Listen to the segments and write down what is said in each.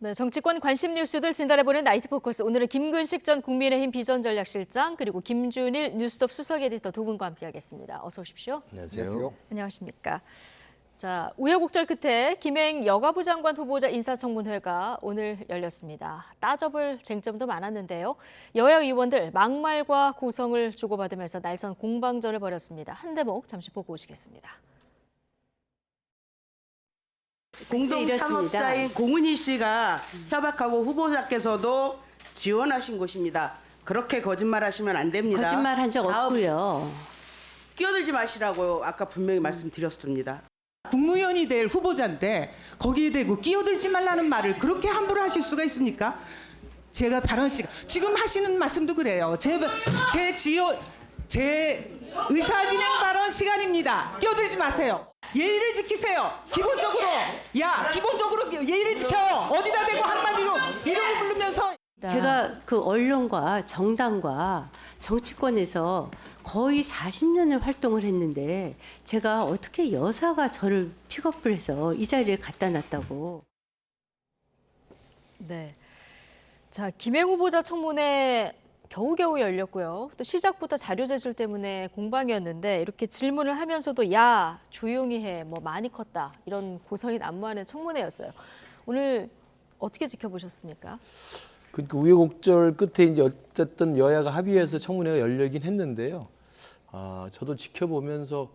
네, 정치권 관심 뉴스들 진단해보는 나이트 포커스. 오늘은 김근식 전 국민의힘 비전전략실장 그리고 김준일 뉴스톱 수석 에디터 두 분과 함께하겠습니다. 어서 오십시오. 안녕하세요. 안녕하십니까. 자, 우여곡절 끝에 김행 여가부 장관 후보자 인사청문회가 오늘 열렸습니다. 따져볼 쟁점도 많았는데요. 여야 의원들 막말과 고성을 주고받으면서 날선 공방전을 벌였습니다. 한 대목 잠시 보고 오시겠습니다. 공동 창업자인 공은희 씨가 협약하고 후보자께서도 지원하신 곳입니다. 그렇게 거짓말하시면 안 됩니다. 거짓말한 적 없고요. 끼어들지 마시라고 아까 분명히 말씀드렸습니다. 국무위원이 될 후보자인데 거기에 대고 끼어들지 말라는 말을 그렇게 함부로 하실 수가 있습니까? 제가 발언 시간 지금 하시는 말씀도 그래요. 제 의사진행 발언 시간입니다. 끼어들지 마세요. 예의를 지키세요. 기본적으로 예의를 지켜요. 어디다 대고 한마디로 이름을 부르면서. 제가 그 언론과 정당과 정치권에서 거의 40년을 활동을 했는데 제가 어떻게 여사가 저를 픽업을 해서 이 자리에 갖다 놨다고. 네. 자, 김행 후보자 청문회 겨우겨우 열렸고요. 또 시작부터 자료 제출 때문에 공방이었는데 이렇게 질문을 하면서도 야, 조용히 해, 뭐 많이 컸다 이런 고성이 난무하는 청문회였어요. 오늘 어떻게 지켜보셨습니까? 그 우여곡절 끝에 이제 어쨌든 여야가 합의해서 청문회가 열리긴 했는데요. 저도 지켜보면서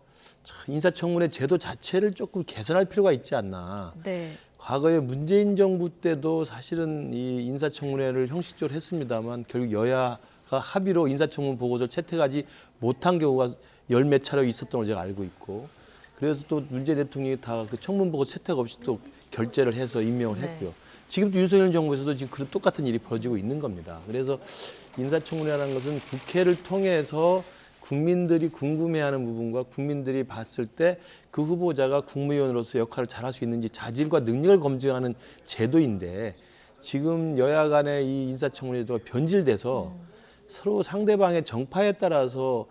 인사청문회 제도 자체를 조금 개선할 필요가 있지 않나. 네. 과거에 문재인 정부 때도 사실은 이 인사청문회를 형식적으로 했습니다만 결국 여야가 합의로 인사청문 보고서를 채택하지 못한 경우가 열 몇 차례 있었던 걸 제가 알고 있고, 그래서 또 문재인 대통령이 다 그 청문 보고 채택 없이 또 결재를 해서 임명을 했고요. 지금도 윤석열 정부에서도 지금 그런 똑같은 일이 벌어지고 있는 겁니다. 그래서 인사청문회라는 것은 국회를 통해서 국민들이 궁금해하는 부분과 국민들이 봤을 때 그 후보자가 국무위원으로서 역할을 잘할 수 있는지 자질과 능력을 검증하는 제도인데, 지금 여야 간의 이 인사청문회가 변질돼서 서로 상대방의 정파에 따라서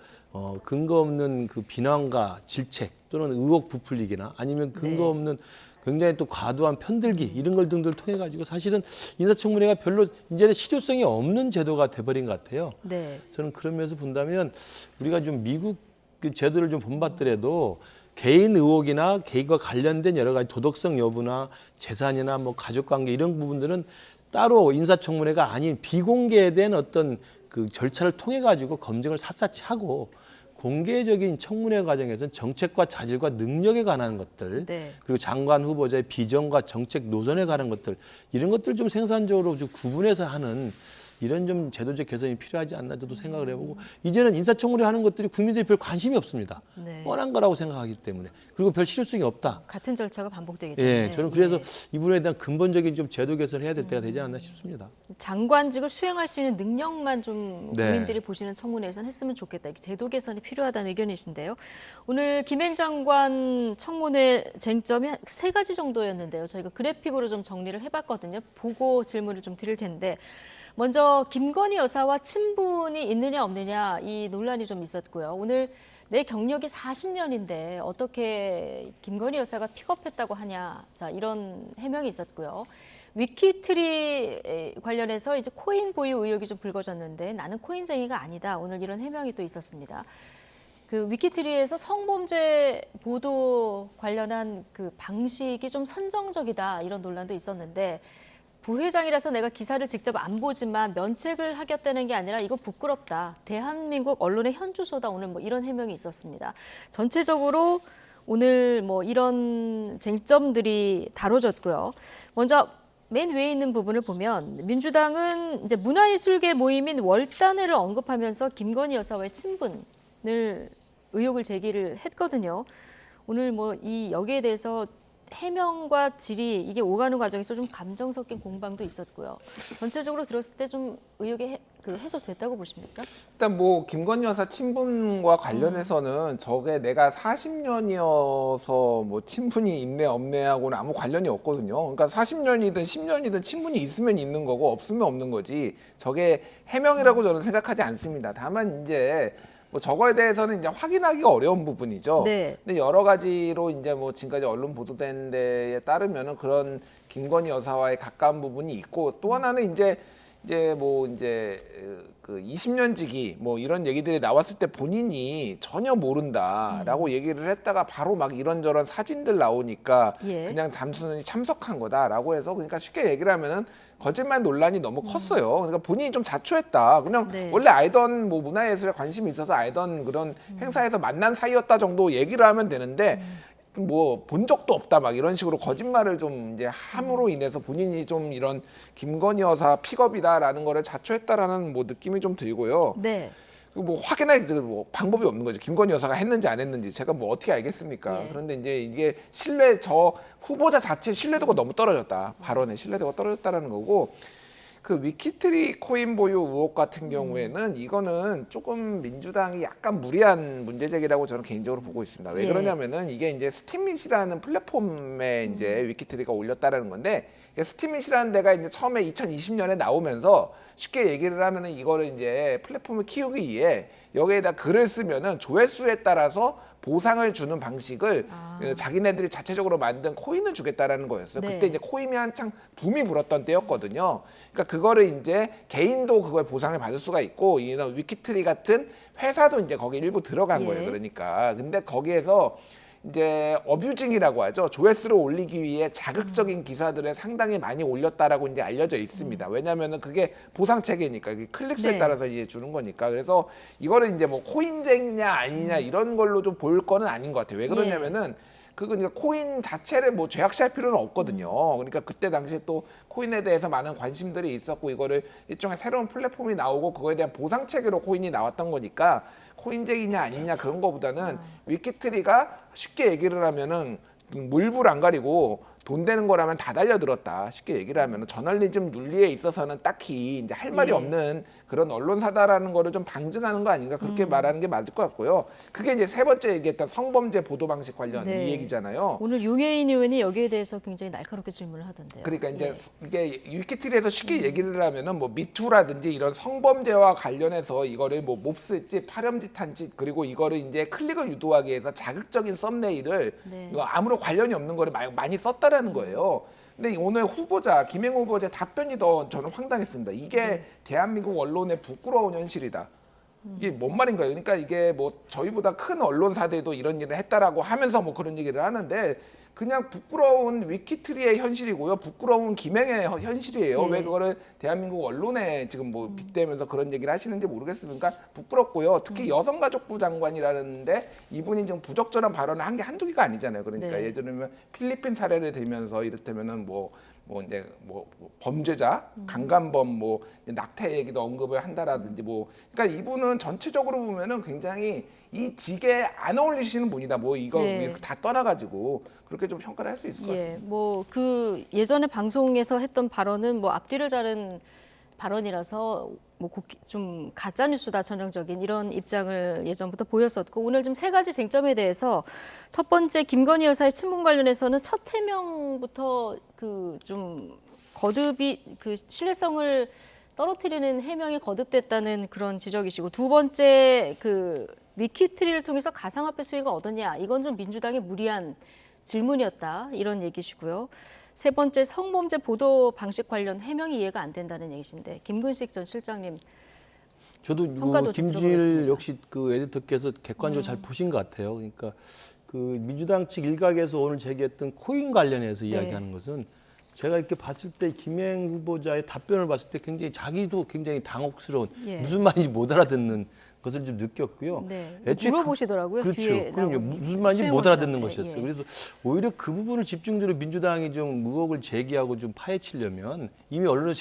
근거 없는 그 비난과 질책 또는 의혹 부풀리기나 아니면 근거 없는 굉장히 또 과도한 편들기 이런 걸 등들 통해 가지고 사실은 인사청문회가 별로 이제는 실효성이 없는 제도가 돼버린 것 같아요. 네. 저는 그런 면에서 본다면 우리가 좀 미국 그 제도를 좀 본받더라도 개인 의혹이나 개인과 관련된 여러 가지 도덕성 여부나 재산이나 뭐 가족관계 이런 부분들은 따로 인사청문회가 아닌 비공개된 어떤 그 절차를 통해 가지고 검증을 샅샅이 하고, 공개적인 청문회 과정에서는 정책과 자질과 능력에 관한 것들, 그리고 장관 후보자의 비전과 정책 노선에 관한 것들, 이런 것들 좀 생산적으로 좀 구분해서 하는 이런 좀 제도적 개선이 필요하지 않나 저도 생각을 해보고, 이제는 인사청문회 하는 것들이 국민들이 별 관심이 없습니다. 뻔한 거라고 생각하기 때문에, 그리고 별 실효성이 없다. 같은 절차가 반복되기 때문에. 저는 그래서 이 부분에 대한 근본적인 좀 제도 개선을 해야 될 때가 되지 않나 싶습니다. 장관직을 수행할 수 있는 능력만 좀 국민들이 보시는 청문회에서는 했으면 좋겠다. 이렇게 제도 개선이 필요하다는 의견이신데요. 오늘 김행 장관 청문회 쟁점이 세 가지 정도였는데요. 저희가 그래픽으로 좀 정리를 해봤거든요. 보고 질문을 좀 드릴 텐데, 먼저 김건희 여사와 친분이 있느냐 없느냐 이 논란이 좀 있었고요. 오늘 내 경력이 40년인데 어떻게 김건희 여사가 픽업했다고 하냐, 자 이런 해명이 있었고요. 위키트리 관련해서 이제 코인 보유 의혹이 좀 불거졌는데 나는 코인쟁이가 아니다. 오늘 이런 해명이 또 있었습니다. 그 위키트리에서 성범죄 보도 관련한 그 방식이 좀 선정적이다 이런 논란도 있었는데, 부회장이라서 내가 기사를 직접 안 보지만 면책을 하겠다는 게 아니라 이거 부끄럽다. 대한민국 언론의 현주소다. 오늘 뭐 이런 해명이 있었습니다. 전체적으로 오늘 뭐 이런 쟁점들이 다뤄졌고요. 먼저 맨 위에 있는 부분을 보면 민주당은 이제 문화예술계 모임인 월단회를 언급하면서 김건희 여사와의 친분을 의혹을 제기를 했거든요. 오늘 뭐 이 여기에 대해서 해명과 질의 이게 오가는 과정에서 좀 감정 섞인 공방도 있었고요. 전체적으로 들었을 때 좀 의혹이 해소됐다고 보십니까? 일단 뭐 김건희 여사 친분과 관련해서는 저게 내가 40년이어서 뭐 친분이 있네 없네 하고는 아무 관련이 없거든요. 그러니까 40년이든 10년이든 친분이 있으면 있는 거고 없으면 없는 거지. 저게 해명이라고 저는 생각하지 않습니다. 다만 이제 뭐 저거에 대해서는 이제 확인하기가 어려운 부분이죠. 네. 근데 여러 가지로 이제 뭐 지금까지 언론 보도된 데에 따르면은 그런 김건희 여사와의 가까운 부분이 있고, 또 하나는 이제 그 20년 지기 뭐 이런 얘기들이 나왔을 때 본인이 전혀 모른다라고 얘기를 했다가 바로 막 이런저런 사진들 나오니까 예. 그냥 단순히 참석한 거다라고 해서, 그러니까 쉽게 얘기를 하면은 거짓말 논란이 너무 컸어요. 그러니까 본인이 좀 자초했다. 그냥 네. 원래 알던 뭐 문화예술에 관심이 있어서 알던 그런 행사에서 만난 사이였다 정도 얘기를 하면 되는데, 뭐 본 적도 없다 막 이런 식으로 거짓말을 좀 이제 함으로 인해서 본인이 좀 이런 김건희 여사 픽업이다라는 거를 자초했다라는 뭐 느낌이 좀 들고요. 네. 뭐 확인할 뭐 방법이 없는 거죠. 김건희 여사가 했는지 안 했는지 제가 뭐 어떻게 알겠습니까? 예. 그런데 이제 이게 저 후보자 자체 신뢰도가 너무 떨어졌다. 발언의 신뢰도가 떨어졌다라는 거고, 그 위키트리 코인 보유 의혹 같은 경우에는 이거는 조금 민주당이 약간 무리한 문제 제기라고 저는 개인적으로 보고 있습니다. 왜 예. 그러냐면은 이게 이제 스팀밋이라는 플랫폼에 이제 위키트리가 올렸다라는 건데, 스팀밋이라는 데가 이제 처음에 2020년에 나오면서 쉽게 얘기를 하면은 이거를 이제 플랫폼을 키우기 위해 여기에다 글을 쓰면은 조회수에 따라서 보상을 주는 방식을 자기네들이 자체적으로 만든 코인을 주겠다라는 거였어요. 네. 그때 이제 코인이 한창 붐이 불었던 때였거든요. 그러니까 그거를 이제 개인도 그걸 보상을 받을 수가 있고, 이런 위키트리 같은 회사도 이제 거기 일부 들어간 예. 거예요. 그러니까 근데 거기에서 이제 어뷰징이라고 하죠. 조회수를 올리기 위해 자극적인 기사들을 상당히 많이 올렸다라고 이제 알려져 있습니다. 왜냐하면은 그게 보상 체계니까, 이게 클릭수에 네. 따라서 이제 주는 거니까. 그래서 이거를 이제 뭐 코인쟁이냐 아니냐 이런 걸로 좀 볼 거는 아닌 것 같아요. 왜 그러냐면은 그거 그러니까 코인 자체를 뭐 죄악시할 필요는 없거든요. 그러니까 그때 당시에 또 코인에 대해서 많은 관심들이 있었고, 이거를 일종의 새로운 플랫폼이 나오고 그거에 대한 보상 체계로 코인이 나왔던 거니까, 코인쟁이냐 아니냐 그런 거보다는 위키트리가 쉽게 얘기를 하면은 물불 안 가리고 돈 되는 거라면 다 달려들었다. 쉽게 얘기를 하면은 저널리즘 윤리에 있어서는 딱히 이제 할 말이 예. 없는 그런 언론사다라는 거를 좀 방증하는 거 아닌가, 그렇게 말하는 게 맞을 것 같고요. 그게 이제 세 번째 얘기했던 성범죄 보도 방식 관련 네. 이 얘기잖아요. 오늘 용혜인 의원이 여기에 대해서 굉장히 날카롭게 질문을 하던데요. 그러니까 이제 예. 이게 위키트리에서 쉽게 얘기를 하면은 뭐 미투라든지 이런 성범죄와 관련해서 이거를 뭐 몹쓸짓, 파렴짓한 짓, 그리고 이거를 이제 클릭을 유도하기 위해서 자극적인 썸네일을 네. 이거 아무런 관련이 없는 거를 많이 썼다라는 거예요. 근데 오늘 후보자 김행 후보자의 답변이 더 저는 황당했습니다. 이게 대한민국 언론의 부끄러운 현실이다. 이게 뭔 말인가요? 그러니까 이게 뭐 저희보다 큰 언론사들도 이런 일을 했다라고 하면서 뭐 그런 얘기를 하는데, 그냥 부끄러운 위키트리의 현실이고요. 부끄러운 김행의 현실이에요. 예. 왜 그거를 대한민국 언론에 지금 뭐 빗대면서 그런 얘기를 하시는지 모르겠으니까 부끄럽고요. 특히 여성가족부 장관이라는데 이분이 좀 부적절한 발언을 한 게 한두 개가 아니잖아요. 그러니까 네. 예를 들면 필리핀 사례를 들면서 이를테면은 이제 범죄자, 강간범, 뭐 낙태 얘기도 언급을 한다라든지 뭐, 그러니까 이분은 전체적으로 보면은 굉장히 이 직에 안 어울리시는 분이다. 뭐 이거 네. 이렇게 다 떠나가지고 그렇게 좀 평가를 할 수 있을 것 같습니다. 예, 뭐 그 예전에 방송에서 했던 발언은 뭐 앞뒤를 자른 발언이라서 뭐 좀 가짜 뉴스다 전형적인 이런 입장을 예전부터 보였었고, 오늘 좀 세 가지 쟁점에 대해서 첫 번째 김건희 여사의 친분 관련해서는 첫 해명부터 그 좀 거듭이 그 신뢰성을 떨어뜨리는 해명이 거듭됐다는 그런 지적이시고, 두 번째 그 위키트리를 통해서 가상화폐 수익을 얻었냐, 이건 좀 민주당의 무리한 질문이었다 이런 얘기시고요. 세 번째 성범죄 보도 방식 관련 해명이 이해가 안 된다는 얘기신데, 김근식 전 실장님 저도 평가도 좀 김질 들어보겠습니다. 역시 그 에디터께서 객관적으로 잘 보신 것 같아요. 그러니까 그 민주당 측 일각에서 오늘 제기했던 코인 관련해서 이야기하는 것은, 제가 이렇게 봤을 때 김행 후보자의 답변을 봤을 때 굉장히 자기도 굉장히 당혹스러운, 예. 무슨 말인지 못 알아듣는 것을 좀 느꼈고요. 네, 애초에 물어보시더라고요. 그렇죠. 뒤에 그럼요. 나온 무슨 말인지 못 알아듣는 수행원들한테. 것이었어요. 예. 그래서 오히려 그 부분을 집중적으로 민주당이 좀 의혹을 제기하고 좀 파헤치려면, 이미 언론에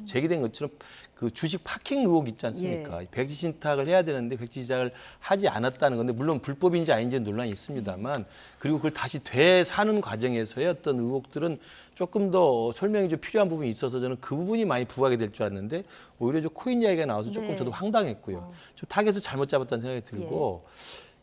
제기된 것처럼 그 주식 파킹 의혹 있지 않습니까? 예. 백지 신탁을 해야 되는데 백지 신탁을 하지 않았다는 건데, 물론 불법인지 아닌지 논란이 있습니다만, 그리고 그걸 다시 되사는 과정에서의 어떤 의혹들은 조금 더 설명이 좀 필요한 부분이 있어서 저는 그 부분이 많이 부각이 될 줄 알았는데, 오히려 저 코인 이야기가 나와서 조금 네. 저도 황당했고요. 좀 타겟을 잘못 잡았다는 생각이 들고,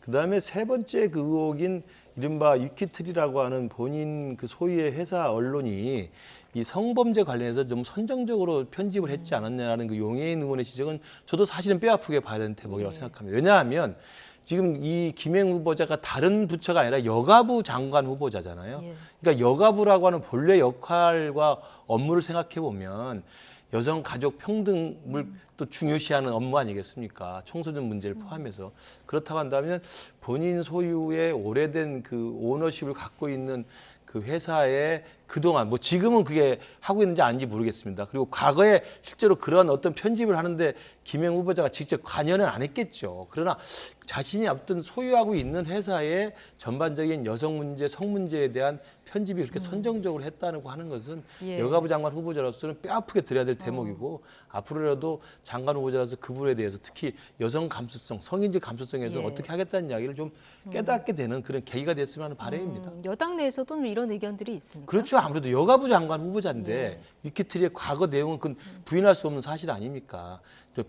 그다음에 세 번째 그 의혹인 이른바 위키트리라고 하는 본인 그 소유의 회사 언론이 이 성범죄 관련해서 좀 선정적으로 편집을 했지 않았냐라는 그 용해인 의원의 지적은 저도 사실은 뼈아프게 봐야 되는 대목이라고 생각합니다. 왜냐하면 지금 이 김행 후보자가 다른 부처가 아니라 여가부 장관 후보자잖아요. 예. 그러니까 여가부라고 하는 본래 역할과 업무를 생각해 보면 여성 가족 평등을 또 중요시하는 업무 아니겠습니까? 청소년 문제를 포함해서. 그렇다고 한다면 본인 소유의 오래된 그 오너십을 갖고 있는 그 회사에 그동안 뭐 지금은 그게 하고 있는지 아닌지 모르겠습니다. 그리고 과거에 실제로 그런 어떤 편집을 하는데 김행 후보자가 직접 관여는 안 했겠죠. 그러나 자신이 어떤 소유하고 있는 회사의 전반적인 여성 문제, 성 문제에 대한 편집이 그렇게 선정적으로 했다고 하는 것은 예. 여가부 장관 후보자로서는 뼈아프게 들어야 될 대목이고 앞으로라도 장관 후보자로서 그 부분에 대해서 특히 여성 감수성, 성인지 감수성에서 예. 어떻게 하겠다는 이야기를 좀 깨닫게 되는 그런 계기가 됐으면 하는 바람입니다. 여당 내에서도 이런 의견들이 있습니까? 그렇죠. 아무래도 여가부 장관 후보자인데 위키트리의 과거 내용은 그 부인할 수 없는 사실 아닙니까?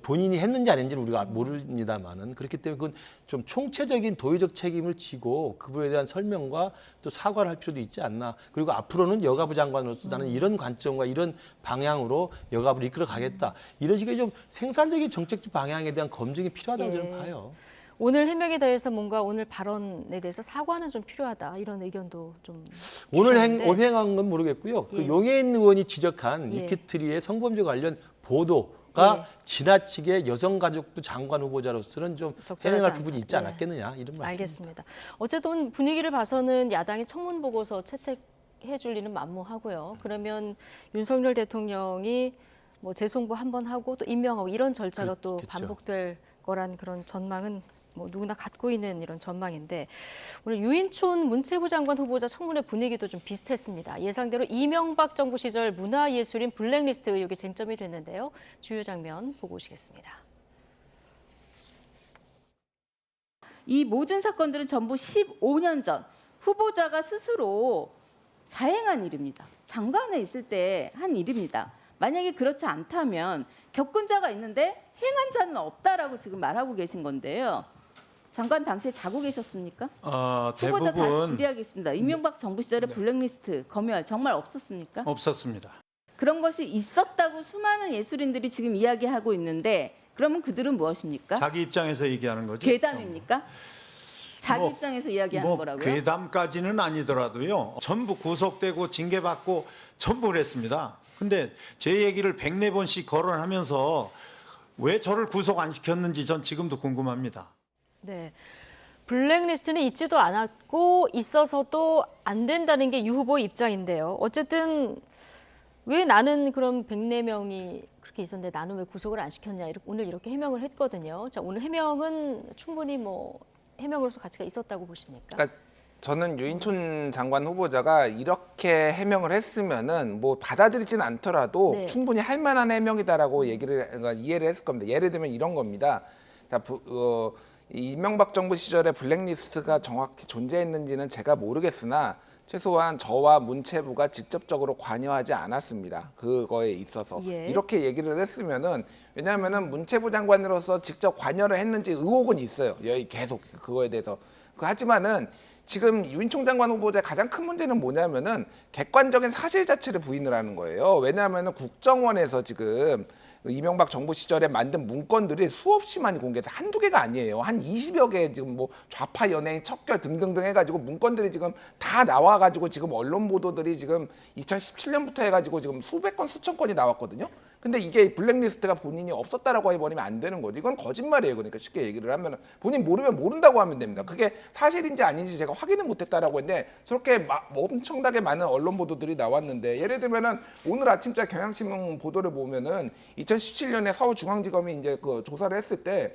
본인이 했는지 안 했는지는 우리가 모릅니다만은 그렇기 때문에 그건 좀 총체적인 도의적 책임을 지고 그분에 대한 설명과 또 사과를 할 필요도 있지 않나. 그리고 앞으로는 여가부 장관으로서 나는 이런 관점과 이런 방향으로 여가부를 이끌어 가겠다. 이런 식의 좀 생산적인 정책적 방향에 대한 검증이 필요하다고 예. 저는 봐요. 오늘 해명에 대해서 뭔가 오늘 발언에 대해서 사과는 좀 필요하다 이런 의견도 좀 오늘 주셨는데. 오행한 건 모르겠고요. 그 예. 용해인 의원이 지적한 예. 위키트리의 성범죄 관련 보도가 예. 지나치게 여성가족부 장관 후보자로서는 좀 적절하지 해명할 않다. 부분이 있지 예. 않았겠느냐 이런 말씀입니다. 알겠습니다. 어쨌든 분위기를 봐서는 야당이 청문 보고서 채택해 줄 리는 만무하고요. 그러면 윤석열 대통령이 뭐 재송부 한번 하고 또 임명하고 이런 절차가 또 그렇겠죠. 반복될 거란 그런 전망은 뭐 누구나 갖고 있는 이런 전망인데 오늘 유인촌 문체부 장관 후보자 청문회 분위기도 좀 비슷했습니다. 예상대로 이명박 정부 시절 문화예술인 블랙리스트 의혹이 쟁점이 됐는데요. 주요 장면 보고 오시겠습니다. 이 모든 사건들은 전부 15년 전 후보자가 스스로 자행한 일입니다. 장관에 있을 때 한 일입니다. 만약에 그렇지 않다면 겪은 자가 있는데 행한 자는 없다라고 지금 말하고 계신 건데요. 장관 당시에 자고 계셨습니까? 후보자 다시 대부분 질의하겠습니다. 이명박 정부 시절에 블랙리스트 검열 정말 없었습니까? 없었습니다. 그런 것이 있었다고 수많은 예술인들이 지금 이야기하고 있는데 그러면 그들은 무엇입니까? 자기 입장에서 얘기하는 거죠. 괴담입니까? 자기 뭐, 입장에서 이야기하는 거라고요? 괴담까지는 아니더라도요. 전부 구속되고 징계받고 전부 그랬습니다. 근데 제 얘기를 104번씩 거론하면서 왜 저를 구속 안 시켰는지 전 지금도 궁금합니다. 네. 블랙리스트는 있지도 않았고 있어서도 안 된다는 게 유 후보의 입장인데요. 어쨌든 왜 나는 그럼 104명이 그렇게 있었는데 나는 왜 구속을 안 시켰냐 오늘 이렇게 해명을 했거든요. 자, 오늘 해명은 충분히 뭐 해명으로서 가치가 있었다고 보십니까? 그러니까 저는 유인촌 장관 후보자가 이렇게 해명을 했으면은 뭐 받아들이진 않더라도 네. 충분히 할 만한 해명이다라고 그러니까 이해를 했을 겁니다. 예를 들면 이런 겁니다. 자, 이 이명박 정부 시절에 블랙리스트가 정확히 존재했는지는 제가 모르겠으나 최소한 저와 문체부가 직접적으로 관여하지 않았습니다. 그거에 있어서 예. 이렇게 얘기를 했으면은 왜냐하면은 문체부 장관으로서 직접 관여를 했는지 의혹은 있어요. 여기 계속 그거에 대해서. 하지만은 지금 유인촌 장관 후보자의 가장 큰 문제는 뭐냐면은 객관적인 사실 자체를 부인을 하는 거예요. 왜냐하면은 국정원에서 지금 이명박 정부 시절에 만든 문건들이 수없이 많이 공개해서 한두 개가 아니에요. 한 20여 개 지금 뭐 좌파 연예인 척결 등등등 해가지고 문건들이 지금 다 나와가지고 지금 언론 보도들이 지금 2017년부터 해가지고 지금 수백 건 수천 건이 나왔거든요. 근데 이게 블랙리스트가 본인이 없었다라고 해버리면 안 되는 거죠. 이건 거짓말이에요. 그러니까 쉽게 얘기를 하면 본인 모르면 모른다고 하면 됩니다. 그게 사실인지 아닌지 제가 확인을 못했다라고 했는데 저렇게 엄청나게 많은 언론 보도들이 나왔는데 예를 들면은 오늘 아침자 경향신문 보도를 보면은 2017년에 서울중앙지검이 이제 그 조사를 했을 때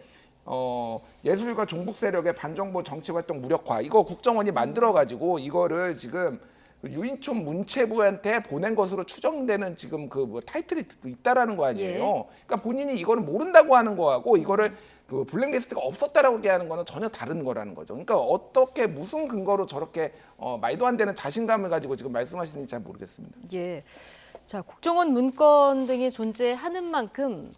예술과 종북 세력의 반정부 정치활동 무력화 이거 국정원이 만들어가지고 이거를 지금 유인촌 문체부한테 보낸 것으로 추정되는 지금 그 뭐 타이틀이 있다라는 거 아니에요. 예. 그러니까 본인이 이거를 모른다고 하는 거하고 이거를 그 블랙리스트가 없었다라고 얘기하는 거는 전혀 다른 거라는 거죠. 그러니까 어떻게 무슨 근거로 저렇게 말도 안 되는 자신감을 가지고 지금 말씀하시는지 잘 모르겠습니다. 예. 자, 국정원 문건 등이 존재하는 만큼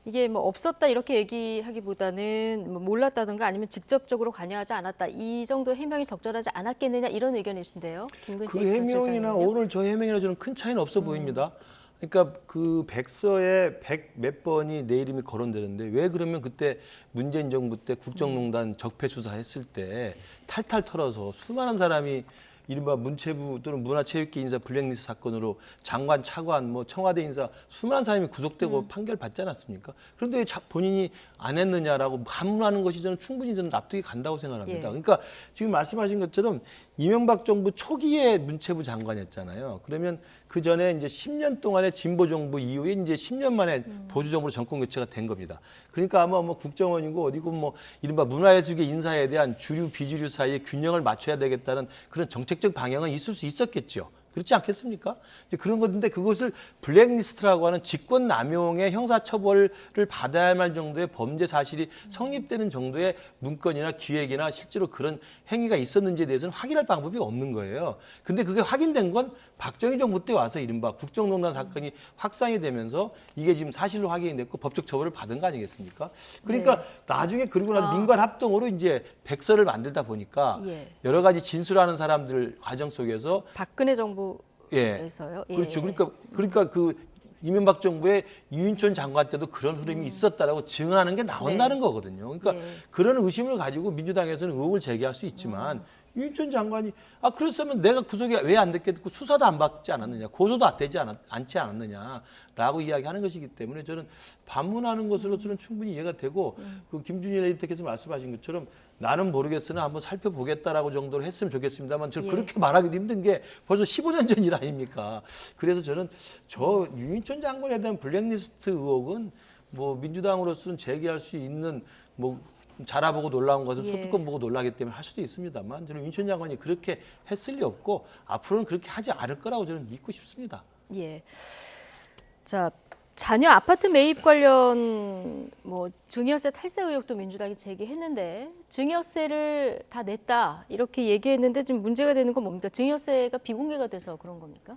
이게 뭐 없었다 이렇게 얘기하기보다는 뭐 몰랐다든가 아니면 직접적으로 관여하지 않았다 이 정도 해명이 적절하지 않았겠느냐 이런 의견이신데요. 김근식 그 해명이나 단체장님은요? 오늘 저 해명이나 저는 큰 차이는 없어 보입니다. 그러니까 그 백서에 100 몇 번이 내 이름이 거론되는데 왜 그러면 그때 문재인 정부 때 국정농단 적폐 수사했을 때 탈탈 털어서 수많은 사람이 이른바 문체부 또는 문화체육계 인사 블랙리스트 사건으로 장관, 차관, 뭐 청와대 인사 수많은 사람이 구속되고 판결 받지 않았습니까? 그런데 왜 본인이 안 했느냐라고 반문하는 것이 저는 충분히 저는 납득이 간다고 생각합니다. 예. 그러니까 지금 말씀하신 것처럼 이명박 정부 초기에 문체부 장관이었잖아요. 그러면 그 전에 이제 10년 동안의 진보 정부 이후에 이제 10년 만에 보수 정부로 정권 교체가 된 겁니다. 그러니까 아마 뭐 국정원이고 어디고 뭐 이른바 문화예술계 인사에 대한 주류 비주류 사이에 균형을 맞춰야 되겠다는 그런 정책적 방향은 있을 수 있었겠죠. 그렇지 않겠습니까? 이제 그런 건데 그것을 블랙리스트라고 하는 직권 남용의 형사처벌을 받아야만 할 정도의 범죄 사실이 성립되는 정도의 문건이나 기획이나 실제로 그런 행위가 있었는지에 대해서는 확인할 방법이 없는 거예요. 근데 그게 확인된 건 박정희 정부 때 와서 이른바 국정농단 사건이 확산이 되면서 이게 지금 사실로 확인이 됐고 법적 처벌을 받은 거 아니겠습니까? 그러니까 나중에 그리고 나서 민관 합동으로 이제 백서를 만들다 보니까 예. 여러 가지 진술하는 사람들 과정 속에서 박근혜 정부에서요. 예. 그렇죠. 그러니까 그 이명박 정부의 유인촌 장관 때도 그런 흐름이 있었다라고 증언하는 게 나온다는 거거든요. 그러니까 예. 그런 의심을 가지고 민주당에서는 의혹을 제기할 수 있지만 유인촌 장관이 그랬으면 내가 구속이 왜 안 됐겠고 수사도 안 받지 않았느냐, 고소도 되지 않지 않았느냐라고 이야기하는 것이기 때문에 저는 반문하는 것으로서는 충분히 이해가 되고 그 김준일 에디터께서 말씀하신 것처럼 나는 모르겠으나 한번 살펴보겠다라고 정도로 했으면 좋겠습니다만 저는 예. 그렇게 말하기도 힘든 게 벌써 15년 전 일 아닙니까? 그래서 저는 저 유인촌 장관에 대한 블랙리스트 의혹은 뭐 민주당으로서는 제기할 수 있는 뭐 자라보고 놀라운 것은 예. 소뚜껑 보고 놀라기 때문에 할 수도 있습니다만 저는 유인촌 장관이 그렇게 했을 리 없고 앞으로는 그렇게 하지 않을 거라고 저는 믿고 싶습니다. 예. 자, 자녀 아파트 매입 관련 뭐 증여세 탈세 의혹도 민주당이 제기했는데 증여세를 다 냈다 이렇게 얘기했는데 지금 문제가 되는 건 뭡니까? 증여세가 비공개가 돼서 그런 겁니까?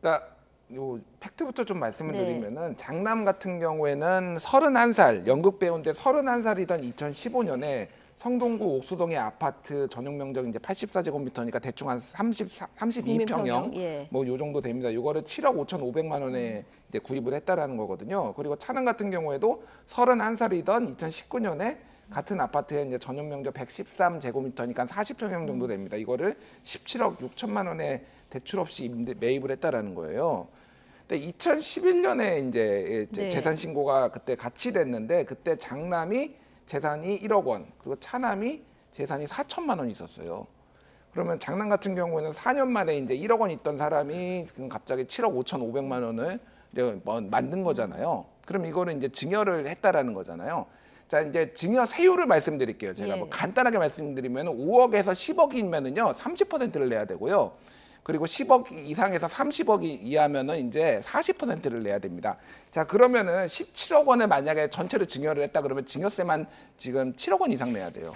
그러니까 요 팩트부터 좀 말씀을 네. 드리면은 장남 같은 경우에는 31살 연극 배우인데 31살이던 2015년에 성동구 옥수동의 아파트 전용 면적 이제 84제곱미터니까 대충 한 32평형 예. 뭐 요 정도 됩니다. 이거를 7억 5,500만 원에 이제 구입을 했다라는 거거든요. 그리고 차남 같은 경우에도 31살이던 2019년에 같은 아파트에 이제 전용 면적 113제곱미터니까 40평형 정도 됩니다. 이거를 17억 6천만 원에 대출 없이 매입을 했다라는 거예요. 근데 2011년에 이제 네. 재산 신고가 그때 같이 됐는데 그때 장남이 재산이 1억 원, 그리고 차남이 재산이 4천만 원 있었어요. 그러면 장남 같은 경우에는 4년 만에 이제 1억 원 있던 사람이 지금 갑자기 7억 5,500만 원을 이제 만든 거잖아요. 그럼 이거는 이제 증여를 했다라는 거잖아요. 자, 이제 증여 세율을 말씀드릴게요. 제가 예. 뭐 간단하게 말씀드리면 5억에서 10억이면은요 30%를 내야 되고요. 그리고 10억 이상에서 30억 이하면은 이제 40%를 내야 됩니다. 자, 그러면은 17억 원을 만약에 전체를 증여를 했다 그러면 증여세만 지금 7억 원 이상 내야 돼요.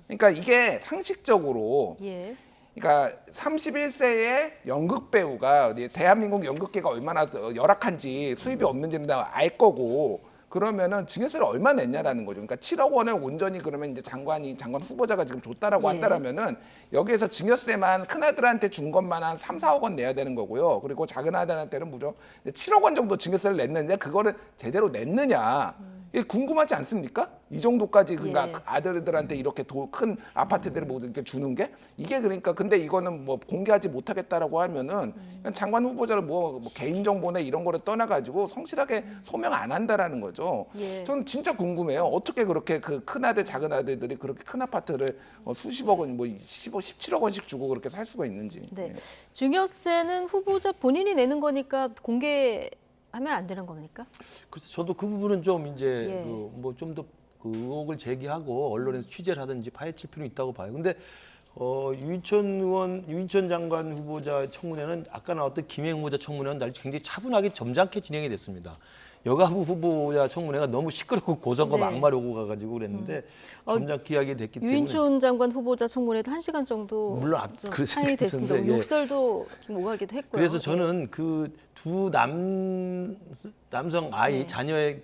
그러니까 이게 상식적으로 예. 그러니까 31세의 연극 배우가 대한민국 연극계가 얼마나 열악한지 수입이 없는지는 다 알 거고 그러면은 증여세를 얼마 냈냐라는 거죠. 그러니까 7억 원을 온전히 그러면 이제 장관 후보자가 지금 줬다라고 예. 한다라면은 여기에서 증여세만 큰 아들한테 준 것만 한 3, 4억 원 내야 되는 거고요. 그리고 작은 아들한테는 무려 7억 원 정도 증여세를 냈는데 그거를 제대로 냈느냐. 이게 궁금하지 않습니까? 이 정도까지 그러니까 예. 아들들한테 이렇게 큰 아파트들을 뭐 이렇게 주는 게 이게 그러니까 근데 이거는 뭐 공개하지 못하겠다라고 하면은 그냥 장관 후보자를 뭐 개인 정보나 이런 거를 떠나가지고 성실하게 소명 안 한다라는 거죠. 예. 저는 진짜 궁금해요. 어떻게 그렇게 그 큰 아들 작은 아들들이 그렇게 큰 아파트를 수십억 원, 뭐 17억 원씩 주고 그렇게 살 수가 있는지. 네. 예. 증여세는 후보자 본인이 내는 거니까 공개하면 안 되는 겁니까? 그래서 저도 그 부분은 좀 이제 예. 뭐 좀 더 그 의혹을 제기하고 언론에서 취재를 하든지 파헤칠 필요는 있다고 봐요. 근데 유인촌 장관 후보자 청문회는 아까 나왔던 김행 후보자 청문회는 굉장히 차분하게 점잖게 진행이 됐습니다. 여가부 후보자 청문회가 너무 시끄럽고 고성과 네. 막말 오고 가가지고 그랬는데 점잖게 기하게 됐기 때문에 유인촌 장관 후보자 청문회도 1시간 정도 물론 좀 그래서 상이 됐습니다. 그랬었는데, 예. 욕설도 좀 오가기도 했고요. 그래서 저는 그 두 남성 아이 네.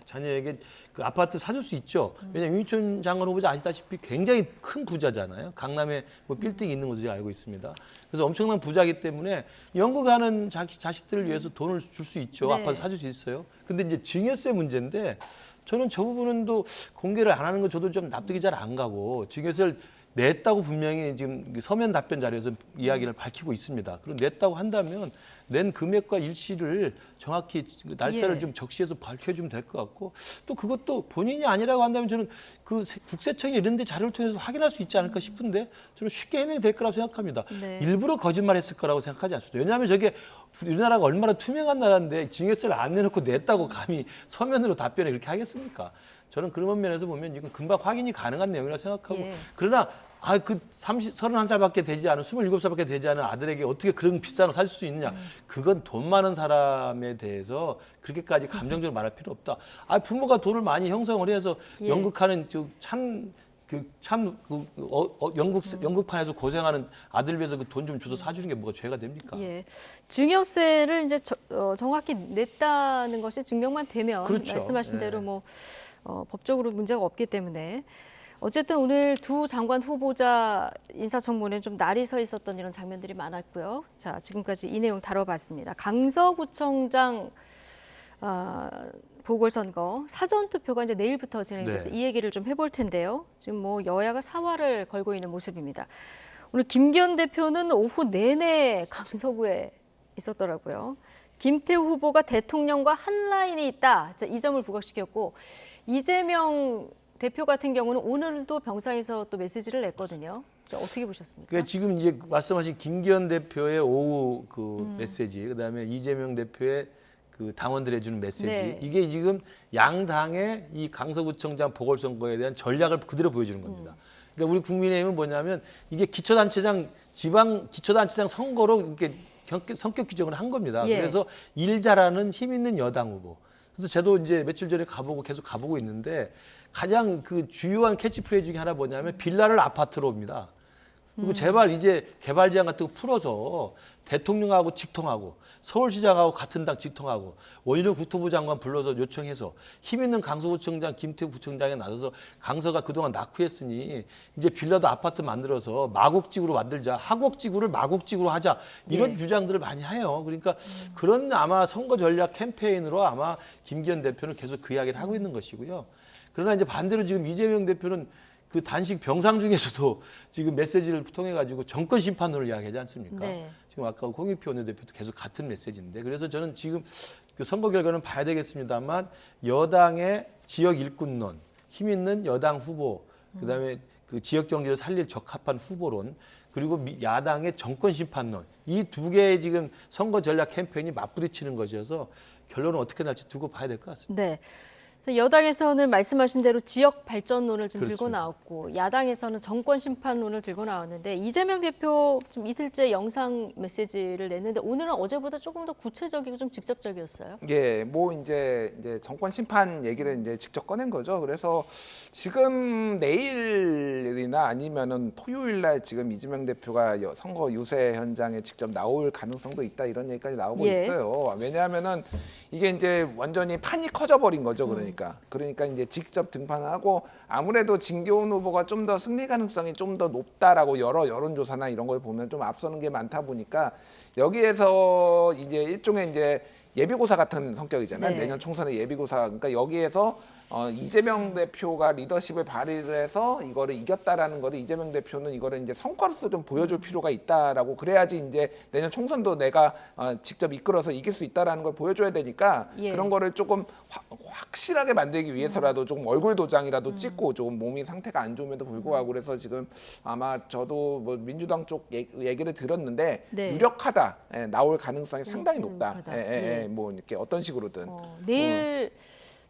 자녀에게 그 아파트 사줄 수 있죠. 왜냐하면 유인촌 장관 후보자 아시다시피 굉장히 큰 부자잖아요. 강남에 뭐 빌딩이 있는 것으로 알고 있습니다. 그래서 엄청난 부자이기 때문에 연구 가는 자식들을 위해서 돈을 줄 수 있죠. 네. 아파트 사줄 수 있어요. 근데 이제 증여세 문제인데 저는 저 부분은 또 공개를 안 하는 거 저도 좀 납득이 잘 안 가고 증여세를 냈다고 분명히 지금 서면 답변 자료에서 이야기를 밝히고 있습니다. 그럼 냈다고 한다면 낸 금액과 일시를 정확히 날짜를 예. 좀 적시해서 밝혀주면 될 것 같고 또 그것도 본인이 아니라고 한다면 저는 그 국세청이 이런 데 자료를 통해서 확인할 수 있지 않을까 싶은데 저는 쉽게 해명이 될 거라고 생각합니다. 네. 일부러 거짓말했을 거라고 생각하지 않습니다. 왜냐하면 저게 우리나라가 얼마나 투명한 나라인데 증여세를 안 내놓고 냈다고 감히 서면으로 답변을 그렇게 하겠습니까? 저는 그런 면에서 보면 이건 금방 확인이 가능한 내용이라고 생각하고 예. 그러나 그 31살밖에 되지 않은 27살밖에 되지 않은 아들에게 어떻게 그런 비싼 거 사줄 수 있느냐. 그건 돈 많은 사람에 대해서 그렇게까지 감정적으로 말할 필요 없다. 부모가 돈을 많이 형성을 해서 예. 연극하는 연극판에서 고생하는 아들 위해서 그 돈 좀 줘서 사주는 게 뭐가 죄가 됩니까? 예. 증여세를 이제 정확히 냈다는 것이 증명만 되면 그렇죠. 말씀하신 예. 대로 뭐 법적으로 문제가 없기 때문에 어쨌든 오늘 두 장관 후보자 인사청문회는 좀 날이 서 있었던 이런 장면들이 많았고요. 자, 지금까지 이 내용 다뤄봤습니다. 강서구청장 보궐선거 사전투표가 이제 내일부터 진행돼서 네. 이 얘기를 좀 해볼 텐데요. 지금 뭐 여야가 사활을 걸고 있는 모습입니다. 오늘 김기현 대표는 오후 내내 강서구에 있었더라고요. 김태우 후보가 대통령과 한 라인이 있다. 자, 이 점을 부각시켰고 이재명 대표 같은 경우는 오늘도 병사에서 또 메시지를 냈거든요. 자, 어떻게 보셨습니까? 그러니까 지금 이제 말씀하신 김기현 대표의 오후 그 메시지, 그다음에 이재명 대표의 그 당원들에 주는 메시지, 네. 이게 지금 양당의 이 강서구청장 보궐선거에 대한 전략을 그대로 보여주는 겁니다. 그러니까 우리 국민의힘은 뭐냐면 이게 지방 기초단체장 선거로 이렇게 성격 규정을 한 겁니다. 예. 그래서 일 잘하는 힘 있는 여당 후보. 그래서 저도 이제 며칠 전에 계속 가보고 있는데 가장 그 주요한 캐치프레이즈 중에 하나 뭐냐면 빌라를 아파트로 옵니다. 그리고 제발 이제 개발 제한 같은 거 풀어서 대통령하고 직통하고 서울시장하고 같은 당 직통하고 원희룡 국토부 장관 불러서 요청해서 힘 있는 강서구청장 김태우 구청장에 나서서 강서가 그동안 낙후했으니 이제 빌라도 아파트 만들어서 마곡지구로 만들자, 하곡지구를 마곡지구로 하자 이런 예. 주장들을 많이 해요. 그러니까 그런 아마 선거 전략 캠페인으로 아마 김기현 대표는 계속 그 이야기를 하고 있는 것이고요. 그러나 이제 반대로 지금 이재명 대표는 그 단식 병상 중에서도 지금 메시지를 통해 가지고 정권 심판론을 이야기하지 않습니까? 네. 지금 아까 홍익표 원내대표도 계속 같은 메시지인데 그래서 저는 지금 그 선거 결과는 봐야 되겠습니다만 여당의 지역 일꾼론, 힘 있는 여당 후보, 그다음에 그 지역 정치를 살릴 적합한 후보론, 그리고 야당의 정권 심판론, 이 두 개의 지금 선거 전략 캠페인이 맞부딪히는 것이어서 결론은 어떻게 날지 두고 봐야 될 것 같습니다. 네. 여당에서는 말씀하신 대로 지역 발전론을 지금 들고 그렇습니다. 나왔고 야당에서는 정권 심판론을 들고 나왔는데 이재명 대표 좀 이틀째 영상 메시지를 냈는데 오늘은 어제보다 조금 더 구체적이고 좀 직접적이었어요. 예, 뭐 이제 정권 심판 얘기를 이제 직접 꺼낸 거죠. 그래서 지금 내일이나 아니면은 토요일 날 지금 이재명 대표가 선거 유세 현장에 직접 나올 가능성도 있다 이런 얘기까지 나오고 예. 있어요. 왜냐하면은 이게 이제 완전히 판이 커져버린 거죠. 그러니까 이제 직접 등판하고 아무래도 진교훈 후보가 좀 더 승리 가능성이 좀 더 높다라고 여러 여론조사나 이런 걸 보면 좀 앞서는 게 많다 보니까 여기에서 이제 일종의 이제 예비고사 같은 성격이잖아요. 네. 내년 총선의 예비고사. 그러니까 여기에서 이재명 대표가 리더십을 발휘를 해서 이거를 이겼다라는 거를 이재명 대표는 이거를 이제 성과로서 좀 보여줄 필요가 있다라고 그래야지 이제 내년 총선도 내가 직접 이끌어서 이길 수 있다라는 걸 보여줘야 되니까 예. 그런 거를 조금 확실하게 만들기 위해서라도 조금 얼굴 도장이라도 찍고 조금 몸이 상태가 안 좋음에도 불구하고 그래서 지금 아마 저도 뭐 민주당 쪽 얘기를 들었는데 네. 유력하다 나올 가능성이 상당히 높다. 유력하다. 예. 뭐 이렇게 어떤 식으로든 내일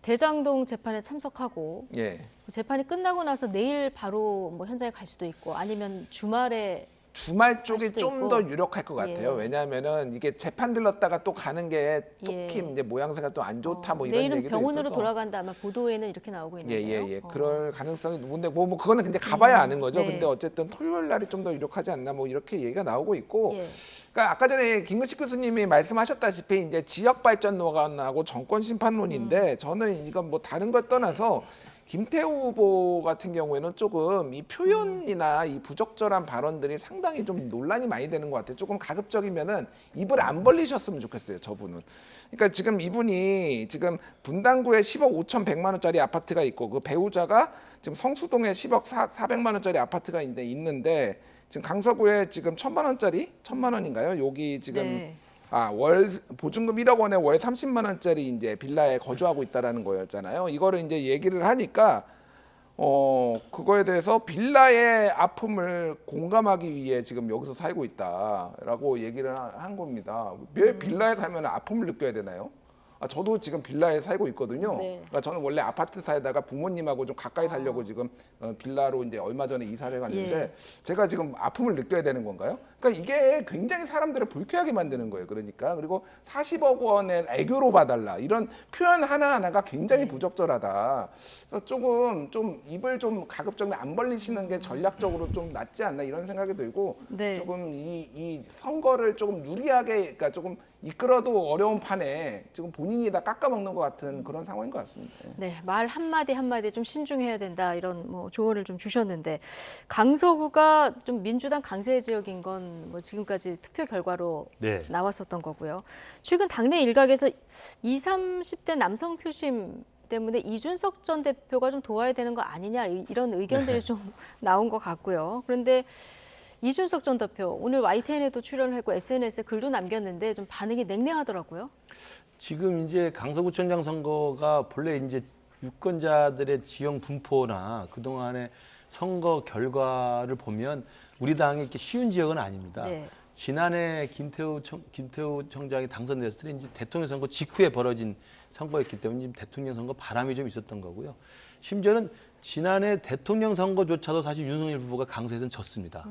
대장동 재판에 참석하고 예. 재판이 끝나고 나서 내일 바로 뭐 현장에 갈 수도 있고 아니면 주말에 주말 쪽이 수도 좀 있고. 더 유력할 것 같아요. 예. 왜냐하면은 이게 재판 들렀다가 또 가는 게 예. 특히 이제 모양새가 또 안 좋다 뭐 이런 내일은 얘기도 병원으로 있어서. 돌아간다 아마 보도에는 이렇게 나오고 있는데요. 예예예. 그럴 가능성이 근데 뭐 그거는 근데 가봐야 아는 거죠. 네. 근데 어쨌든 토요일 날이 좀 더 유력하지 않나 뭐 이렇게 얘기가 나오고 있고. 예. 그러니까 아까 전에 김근식 교수님이 말씀하셨다시피 이제 지역 발전론하고 정권 심판론인데 저는 이건 뭐 다른 걸 떠나서 김태우 후보 같은 경우에는 조금 이 표현이나 이 부적절한 발언들이 상당히 좀 논란이 많이 되는 것 같아요. 조금 가급적이면은 입을 안 벌리셨으면 좋겠어요, 저분은. 그러니까 지금 이분이 지금 분당구에 10억 5,100만 원짜리 아파트가 있고 그 배우자가 지금 성수동에 10억 400만 원짜리 아파트가 있는데 지금 강서구에 지금 1,000만 원짜리 1,000만 원인가요? 여기 지금 네. 월 보증금 1억 원에 월 30만 원짜리 이제 빌라에 거주하고 있다라는 거였잖아요. 이거를 이제 얘기를 하니까 그거에 대해서 빌라의 아픔을 공감하기 위해 지금 여기서 살고 있다라고 얘기를 한 겁니다. 왜 빌라에 살면 아픔을 느껴야 되나요? 저도 지금 빌라에 살고 있거든요. 네. 그러니까 저는 원래 아파트 살다가 부모님하고 좀 가까이 살려고 지금 빌라로 이제 얼마 전에 이사를 갔는데 예. 제가 지금 아픔을 느껴야 되는 건가요? 그러니까 이게 굉장히 사람들을 불쾌하게 만드는 거예요. 그러니까 그리고 40억 원의 애교로 봐달라 이런 표현 하나하나가 굉장히 네. 부적절하다. 그래서 조금 좀 입을 좀 가급적이면 안 벌리시는 게 전략적으로 좀 낫지 않나 이런 생각이 들고 네. 조금 이 선거를 조금 유리하게 그러니까 조금 이끌어도 어려운 판에 지금 본인이 다 깎아먹는 것 같은 그런 상황인 것 같습니다. 네, 말 한마디 한마디 좀 신중해야 된다 이런 뭐 조언을 좀 주셨는데 강서구가 좀 민주당 강세 지역인 건 뭐 지금까지 투표 결과로 네. 나왔었던 거고요. 최근 당내 일각에서 20, 30대 남성 표심 때문에 이준석 전 대표가 좀 도와야 되는 거 아니냐 이런 의견들이 좀 나온 것 같고요. 그런데 이준석 전 대표 오늘 YTN에도 출연을 했고 SNS에 글도 남겼는데 좀 반응이 냉랭하더라고요. 지금 이제 강서구청장 선거가 본래 이제 유권자들의 지형 분포나 그동안의 선거 결과를 보면 우리 당이 이렇게 쉬운 지역은 아닙니다. 네. 지난해 김태우 청장이 당선됐을 때 이제 대통령 선거 직후에 벌어진 선거였기 때문에 지금 대통령 선거 바람이 좀 있었던 거고요. 심지어는 지난해 대통령 선거조차도 사실 윤석열 후보가 강서에서는 졌습니다.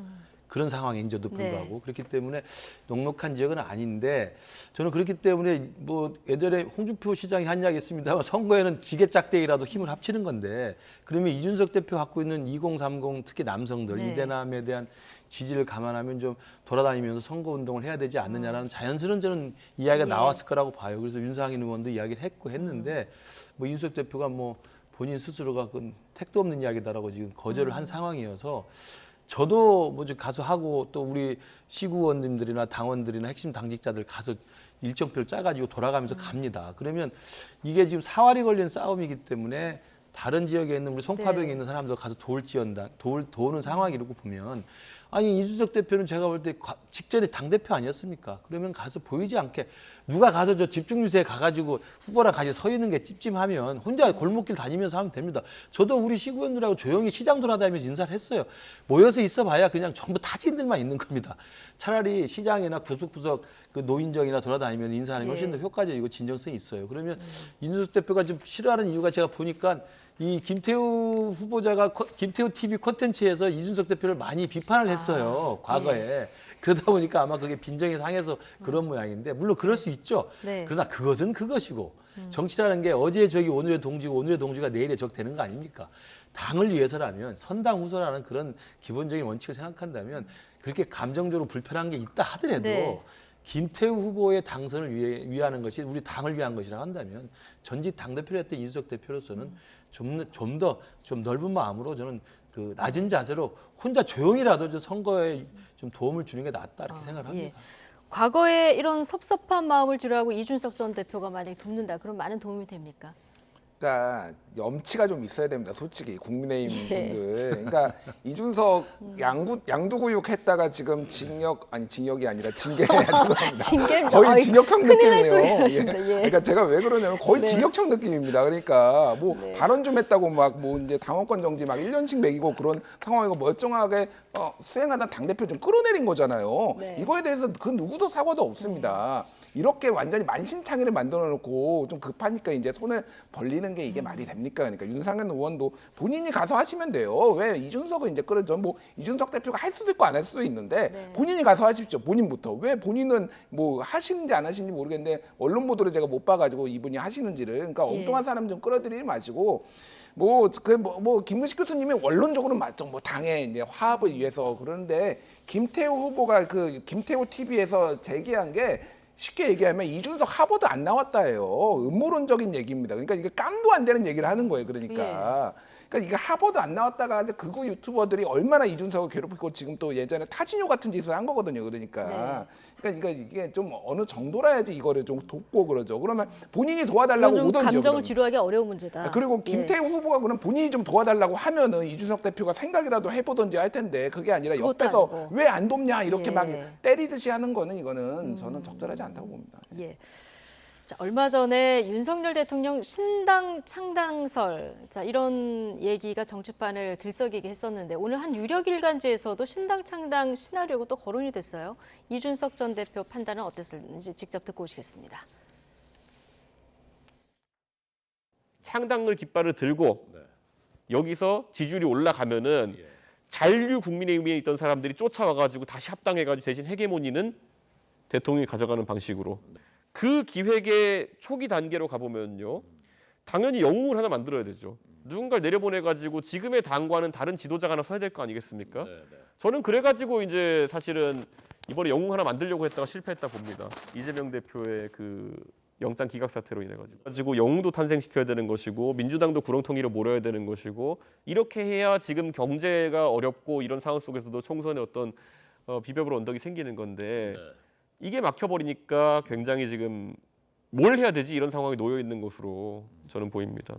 그런 상황인데도 불구하고 네. 그렇기 때문에 녹록한 지역은 아닌데 저는 그렇기 때문에 뭐 예전에 홍준표 시장이 한 이야기 있습니다만 선거에는 지게짝대기라도 힘을 합치는 건데 그러면 이준석 대표 갖고 있는 2030 특히 남성들 네. 이대남에 대한 지지를 감안하면 좀 돌아다니면서 선거 운동을 해야 되지 않느냐라는 자연스러운 저는 이야기가 예. 나왔을 거라고 봐요. 그래서 윤상인 의원도 이야기를 했는데 뭐 이준석 대표가 뭐 본인 스스로가 그건 택도 없는 이야기다라고 지금 거절을 한 상황이어서 저도 뭐 가서 하고 또 우리 시구원님들이나 당원들이나 핵심 당직자들 가서 일정표를 짜가지고 돌아가면서 갑니다. 그러면 이게 지금 사활이 걸린 싸움이기 때문에 다른 지역에 있는 우리 송파병에 네. 있는 사람들 가서 도우는 상황이라고 보면 아니 이준석 대표는 제가 볼 때 직전에 당대표 아니었습니까? 그러면 가서 보이지 않게 누가 가서 저 집중유세에 가가지고 후보랑 같이 서 있는 게 찝찝하면 혼자 골목길 다니면서 하면 됩니다. 저도 우리 시구원들하고 조용히 시장 돌아다니면서 인사를 했어요. 모여서 있어봐야 그냥 전부 타지인들만 있는 겁니다. 차라리 시장이나 구석구석 그 노인정이나 돌아다니면서 인사하는 게 훨씬 더 효과적이고 진정성이 있어요. 그러면 이준석 대표가 좀 싫어하는 이유가 제가 보니까 이 김태우 후보자가 김태우 TV 콘텐츠에서 이준석 대표를 많이 비판을 했어요. 과거에. 그러다 보니까 아마 그게 빈정이 상해서 그런 모양인데 물론 그럴 수 있죠. 네. 그러나 그것은 그것이고 정치라는 게 어제의 적이 오늘의 동지고 오늘의 동지가 내일의 적 되는 거 아닙니까? 당을 위해서라면 선당후소라는 그런 기본적인 원칙을 생각한다면 그렇게 감정적으로 불편한 게 있다 하더라도 네. 김태우 후보의 당선을 위하는 것이 우리 당을 위한 것이라 한다면 전직 당대표였던 이준석 대표로서는 좀 더 넓은 마음으로 저는 그 낮은 자세로 혼자 조용히라도 저 선거에 좀 도움을 주는 게 낫다 이렇게 생각을 합니다. 예. 과거에 이런 섭섭한 마음을 뒤로하고 이준석 전 대표가 만약에 돕는다. 그럼 많은 도움이 됩니까? 그러니까 염치가 좀 있어야 됩니다. 솔직히 국민의힘 예. 분들. 그러니까 이준석 양두구육 했다가 지금 징역이 아니라 징계 죄송합니다. 징계는 거의 징역형 큰일 날 느낌이에요. 소리를 예. 하신다. 예. 그러니까 제가 왜 그러냐면 거의 네. 징역형 느낌입니다. 그러니까 뭐 네. 발언 좀 했다고 막 뭐 이제 당원권 정지 막 1년씩 매기고 그런 상황이고 멀쩡하게 수행하던 당대표 좀 끌어내린 거잖아요. 네. 이거에 대해서 그 누구도 사과도 없습니다. 이렇게 완전히 만신창이를 만들어 놓고 좀 급하니까 이제 손을 벌리는 게 이게 말이 됩니까? 그러니까 윤상현 의원도 본인이 가서 하시면 돼요. 왜 이준석은 이제 끌어줘? 뭐 이준석 대표가 할 수도 있고 안 할 수도 있는데 네. 본인이 가서 하십시오. 본인부터. 왜 본인은 뭐 하시는지 안 하시는지 모르겠는데 언론 보도를 제가 못 봐가지고 이분이 하시는지를 그러니까 예. 엉뚱한 사람 좀 끌어들이지 마시고 뭐 김근식 교수님이 원론적으로 맞죠. 뭐 당의 이제 화합을 위해서 그러는데 김태우 후보가 그 김태우 TV에서 제기한 게 쉽게 얘기하면 이준석 하버드 안 나왔다예요. 음모론적인 얘기입니다. 그러니까 이게 깜도 안 되는 얘기를 하는 거예요. 그러니까. 그러니까 이게 하버드 안 나왔다가 이제 극우 유튜버들이 얼마나 이준석을 괴롭히고 지금 또 예전에 타진요 같은 짓을 한 거거든요. 그러니까. 그러니까 이게 좀 어느 정도라야지 이거를 좀 돕고 그러죠. 그러면 본인이 도와달라고 이건 좀 오던지요. 감정을 그러면. 뒤로하기 어려운 문제다. 그리고 예. 김태우 후보가 그럼 본인이 좀 도와달라고 하면은 이준석 대표가 생각이라도 해보던지 할 텐데 그게 아니라 그것도 옆에서 아니고. 왜 안 돕냐 이렇게 예. 막 때리듯이 하는 거는 이거는 저는 적절하지 않다고 봅니다. 예. 자, 얼마 전에 윤석열 대통령 신당 창당설 이런 얘기가 정치판을 들썩이게 했었는데 오늘 한 유력 일간지에서도 신당 창당 시나리오가 또 거론이 됐어요. 이준석 전 대표 판단은 어땠을지 직접 듣고 오시겠습니다. 창당을 깃발을 들고 여기서 지지율이 올라가면은 잔류 국민의힘에 있던 사람들이 쫓아와가지고 다시 합당해가지고 대신 헤게모니는 대통령이 가져가는 방식으로 그 기획의 초기 단계로 가보면요. 당연히 영웅을 하나 만들어야 되죠. 누군가를 내려보내가지고 지금의 당과는 다른 지도자가 하나 서야 될 거 아니겠습니까? 저는 그래가지고 이제 사실은 이번에 영웅 하나 만들려고 했다가 실패했다 봅니다. 이재명 대표의 그 영장 기각 사태로 인해 가지고 영웅도 탄생시켜야 되는 것이고 민주당도 구렁텅이로 몰아야 되는 것이고 이렇게 해야 지금 경제가 어렵고 이런 상황 속에서도 총선에 어떤 비벼볼 언덕이 생기는 건데 이게 막혀버리니까 굉장히 지금 뭘 해야 되지 이런 상황에 놓여 있는 것으로 저는 보입니다.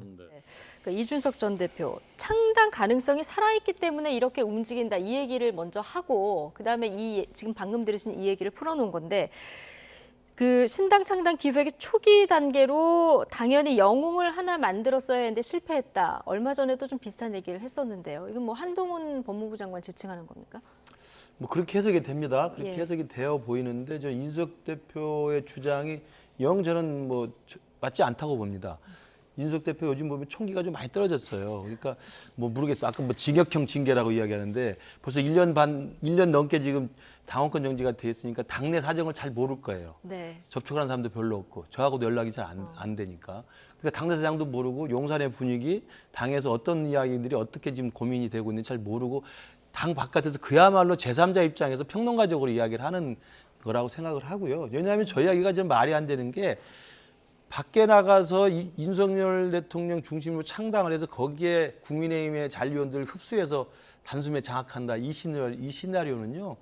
그러니까 이준석 전 대표 창당 가능성이 살아있기 때문에 이렇게 움직인다 이 얘기를 먼저 하고 그다음에 지금 방금 들으신 이 얘기를 풀어놓은 건데 그 신당 창당 기획의 초기 단계로 당연히 영웅을 하나 만들었어야 했는데 실패했다. 얼마 전에도 좀 비슷한 얘기를 했었는데요. 이건 뭐 한동훈 법무부 장관 지칭하는 겁니까? 뭐 그렇게 해석이 됩니다. 그렇게 예. 해석이 되어 보이는데 저 이준석 대표의 주장이 영 저는 뭐 맞지 않다고 봅니다. 이준석 대표 요즘 보면 총기가 좀 많이 떨어졌어요. 그러니까 뭐 모르겠어. 아까 뭐 징역형 징계라고 이야기하는데 벌써 1년 넘게 지금 당원권 정지가 돼 있으니까 당내 사정을 잘 모를 거예요. 네. 접촉하는 사람도 별로 없고 저하고도 연락이 잘 안 되니까. 그러니까 당내 사장도 모르고 용산의 분위기, 당에서 어떤 이야기들이 어떻게 지금 고민이 되고 있는지 잘 모르고 당 바깥에서 그야말로 제3자 입장에서 평론가적으로 이야기를 하는 거라고 생각을 하고요. 왜냐하면 저 이야기가 좀 말이 안 되는 게 밖에 나가서 윤석열 대통령 중심으로 창당을 해서 거기에 국민의힘의 잔류원들을 흡수해서 단숨에 장악한다. 이 시나리오는요.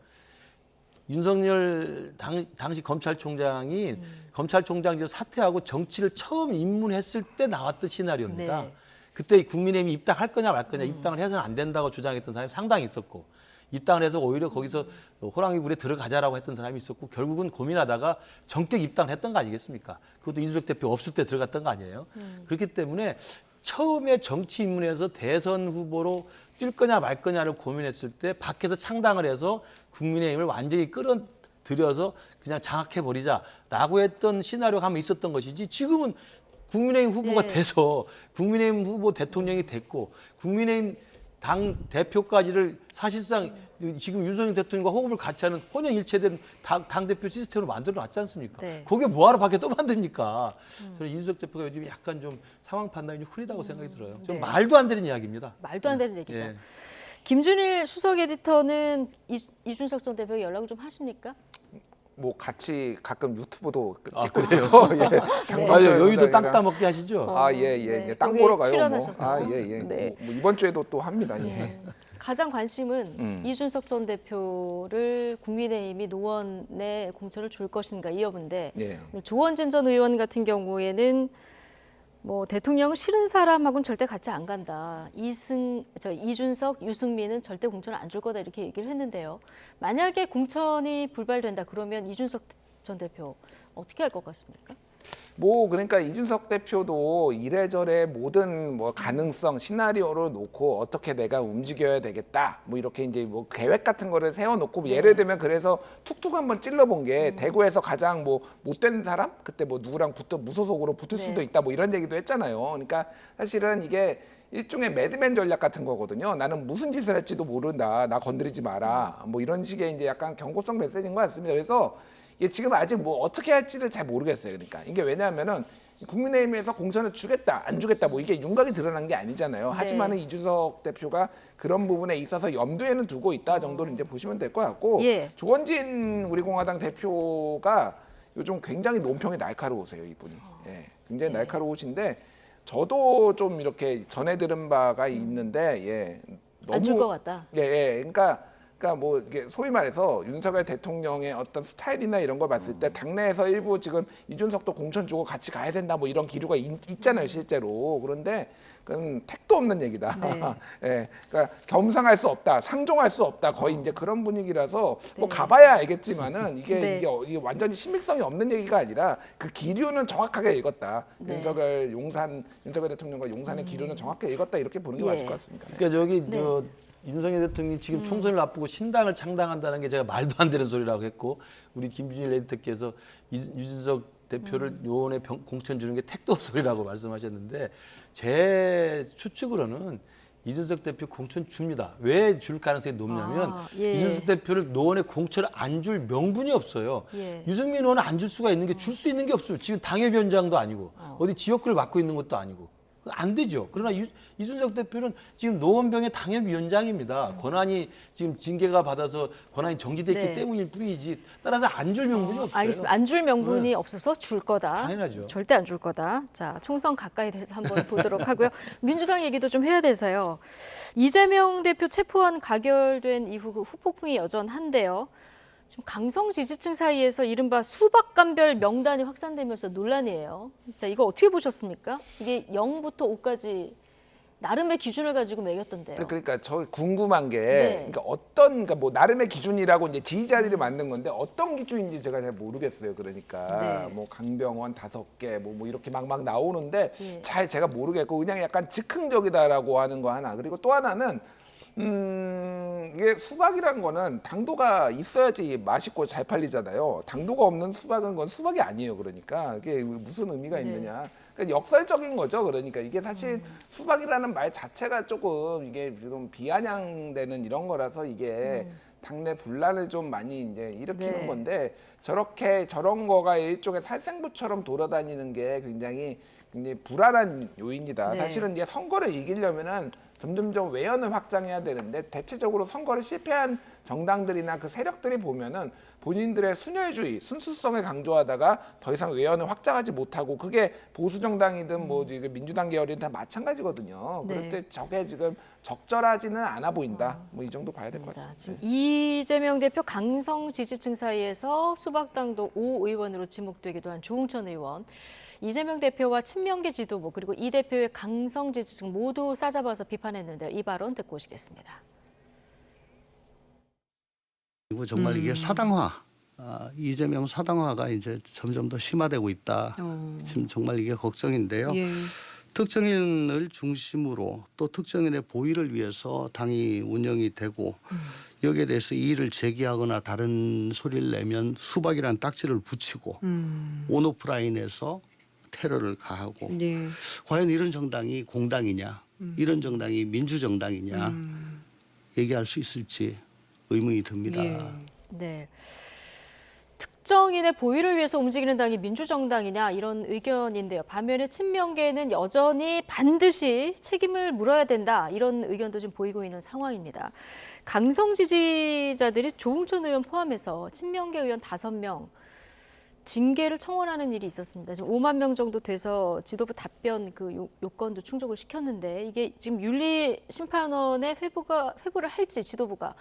윤석열 당시 검찰총장이 검찰총장직을 사퇴하고 정치를 처음 입문했을 때 나왔던 시나리오입니다. 네. 그때 국민의힘이 입당할 거냐 말 거냐 입당을 해서는 안 된다고 주장했던 사람이 상당히 있었고 입당을 해서 오히려 거기서 호랑이 굴에 들어가자라고 했던 사람이 있었고 결국은 고민하다가 정격 입당을 했던 거 아니겠습니까? 그것도 이준석 대표 없을 때 들어갔던 거 아니에요? 그렇기 때문에 처음에 정치 입문해서 대선 후보로 뛸 거냐 말 거냐를 고민했을 때 밖에서 창당을 해서 국민의힘을 완전히 끌어들여서 그냥 장악해버리자라고 했던 시나리오가 한번 있었던 것이지 지금은 국민의힘 후보가 네. 돼서 국민의힘 후보 대통령이 됐고 국민의힘 당 대표까지를 사실상 지금 윤석열 대통령과 호흡을 같이 하는 혼연일체된 당 대표 시스템으로 만들어놨지 않습니까? 네. 거기에 뭐하러 밖에 또 만듭니까? 저는 이준석 대표가 요즘 약간 좀 상황 판단이 좀 흐리다고 생각이 들어요. 좀 네. 말도 안 되는 이야기입니다. 말도 안 되는 얘기죠. 예. 김준일 수석 에디터는 이준석 전 대표 연락을 좀 하십니까? 뭐 같이 가끔 유튜브도 찍고 그래요? 있어서 예. 맞아요. 여의도 땅 따먹게 하시죠? 아예예 네. 땅 거기에 보러 가요. 뭐. 출연하셔서. 아예예. 네. 뭐 이번 주에도 또 합니다. 예. 가장 관심은 이준석 전 대표를 국민의힘이 노원에 공천을 줄 것인가 이 여부인데 예. 조원진 전 의원 같은 경우에는 뭐 대통령은 싫은 사람하고는 절대 같이 안 간다. 이준석, 유승민은 절대 공천을 안 줄 거다 이렇게 얘기를 했는데요. 만약에 공천이 불발된다 그러면 이준석 전 대표 어떻게 할 것 같습니까? 뭐 그러니까 이준석 대표도 이래저래 모든 뭐 가능성 시나리오를 놓고 어떻게 내가 움직여야 되겠다 뭐 이렇게 이제 뭐 계획 같은 거를 세워놓고 뭐 예를 들면 그래서 툭툭 한번 찔러본 게 대구에서 가장 뭐 못된 사람 그때 뭐 누구랑 무소속으로 붙을 수도 있다 뭐 이런 얘기도 했잖아요. 그러니까 사실은 이게 일종의 매드맨 전략 같은 거거든요. 나는 무슨 짓을 할지도 모른다. 나 건드리지 마라. 뭐 이런 식의 이제 약간 경고성 메시지인 것 같습니다. 그래서 이게 지금 아직 뭐 어떻게 할지를 잘 모르겠어요. 그러니까 이게 왜냐하면은 국민의힘에서 공천을 주겠다, 안 주겠다, 뭐 이게 윤곽이 드러난 게 아니잖아요. 하지만은 이준석 대표가 그런 부분에 있어서 염두에는 두고 있다 정도로 이제 보시면 될 것 같고 예. 조원진 우리 공화당 대표가 요즘 굉장히 논평이 날카로우세요, 이분이. 예, 굉장히 날카로우신데 저도 좀 이렇게 전해 들은 바가 있는데 예, 안 줄 것 같다. 예, 그러니까 뭐 이게 소위 말해서 윤석열 대통령의 어떤 스타일이나 이런 걸 봤을 때 당내에서 일부 지금 이준석도 공천 주고 같이 가야 된다 뭐 이런 기류가 있잖아요 실제로. 그런데 그건 택도 없는 얘기다. 예, 그러니까 겸상할 수 없다, 상종할 수 없다, 거의 이제 그런 분위기라서 뭐 가봐야 알겠지만은 이게 완전히 신빙성이 없는 얘기가 아니라 그 기류는 정확하게 읽었다. 윤석열 대통령과 용산의 기류는 정확하게 읽었다 이렇게 보는 게 맞을 것 같습니다. 그러니까 저기 윤석열 대통령이 지금 총선을 앞두고 신당을 창당한다는 게 제가 말도 안 되는 소리라고 했고 우리 김준일 에디터께서 이준석 대표를 요원에 공천 주는 게 택도 없는 소리라고 말씀하셨는데 제 추측으로는 이준석 대표 공천 줍니다. 왜 줄 가능성이 높냐면 이준석 대표를 노원에 공천을 안 줄 명분이 없어요. 유승민 의원은 안 줄 수가 있는 게 줄 수 있는 게 없어요. 지금 당협위원장도 아니고 어디 지역구를 맡고 있는 것도 아니고. 안 되죠. 그러나 이준석 대표는 지금 노원병의 당협위원장입니다. 권한이 지금 징계가 받아서 권한이 정지됐기 때문일 뿐이지 따라서 안 줄 명분이 없어요. 알겠습니다. 안 줄 명분이 없어서 줄 거다. 당연하죠. 절대 안 줄 거다. 자, 총선 가까이 돼서 한번 보도록 하고요. 민주당 얘기도 좀 해야 돼서요. 이재명 대표 체포안 가결된 이후 그 후폭풍이 여전한데요. 지금 강성 지지층 사이에서 이른바 수박감별 명단이 확산되면서 논란이에요. 자, 이거 어떻게 보셨습니까? 이게 0부터 5까지 나름의 기준을 가지고 매겼던데요. 그러니까 저 궁금한 게 그러니까 뭐 나름의 기준이라고 이제 지지자들이 만든 건데 어떤 기준인지 제가 잘 모르겠어요. 그러니까 뭐 강병원 5개 뭐 이렇게 막 나오는데 잘 제가 모르겠고 그냥 약간 즉흥적이다라고 하는 거 하나. 그리고 또 하나는 이게 수박이란 거는 당도가 있어야지 맛있고 잘 팔리잖아요. 당도가 없는 수박은 건 수박이 아니에요. 그러니까 이게 무슨 의미가 있느냐. 그러니까 역설적인 거죠. 그러니까 이게 사실 수박이라는 말 자체가 조금 이게 좀 비아냥되는 이런 거라서 이게 당내 분란을 좀 많이 이제 일으키는 건데 저런 거가 일종의 살생부처럼 돌아다니는 게 굉장히 불안한 요인이다. 사실은 이제 선거를 이기려면은 점점점 외연을 확장해야 되는데 대체적으로 선거를 실패한 정당들이나 그 세력들이 보면은 본인들의 순혈주의, 순수성을 강조하다가 더 이상 외연을 확장하지 못하고 그게 보수 정당이든 뭐 지금 민주당 계열이든 다 마찬가지거든요. 그럴 때 저게 지금 적절하지는 않아 보인다. 뭐 이 정도 봐야 될 것 같습니다. 지금 이재명 대표 강성 지지층 사이에서 수박당도 5 의원으로 지목되기도 한 조응천 의원. 이재명 대표와 친명계 지도부 그리고 이 대표의 강성 지지층 모두 싸잡아서 비판했는데요. 이 발언 듣고 오시겠습니다. 그리고 정말 이게 사당화, 이재명 사당화가 이제 점점 더 심화되고 있다. 지금 정말 이게 걱정인데요. 특정인을 중심으로 또 특정인의 보위를 위해서 당이 운영이 되고 여기에 대해서 이의를 제기하거나 다른 소리를 내면 수박이라는 딱지를 붙이고 온오프라인에서 테러를 가하고 과연 이런 정당이 공당이냐 이런 정당이 민주정당이냐 얘기할 수 있을지 의문이 듭니다. 네. 특정인의 보위를 위해서 움직이는 당이 민주정당이냐 이런 의견인데요. 반면에 친명계는 여전히 반드시 책임을 물어야 된다 이런 의견도 좀 보이고 있는 상황입니다. 강성 지지자들이 조응천 의원 포함해서 친명계 의원 5명 징계를 청원하는 일이 있었습니다. 지금 5만 명 정도 돼서 지도부 답변 그 요건도 충족을 시켰는데 이게 지금 윤리심판원에 회부를 할지 지도부가